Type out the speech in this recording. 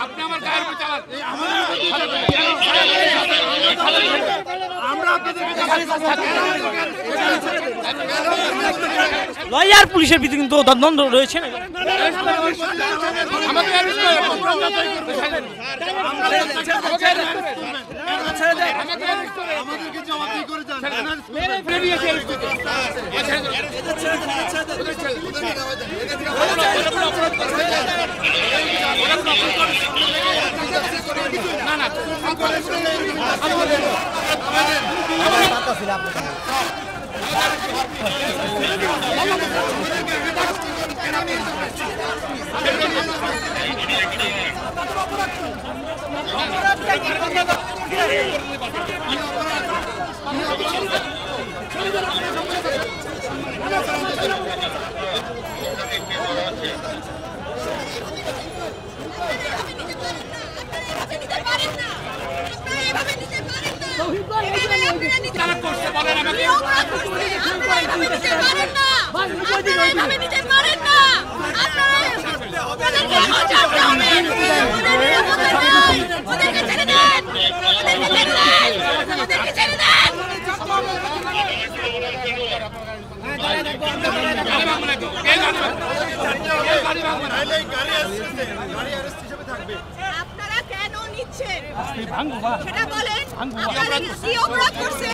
আপনি আমার গায়ের উপর চালান। লয়ার পুলিশের ভিতরে কিন্তু দ্বন্দ্ব রয়েছে না। আমাকে অ্যারেস্ট করে আমাদেরকে জবাবদিহি করে যান। মেরে ফেরিয়েছে অ্যারেস্ট করতে। না না আপনারা কেন নিচ্ছেন সেটা বলেন। আপনারা কি অপরাধ করছেন?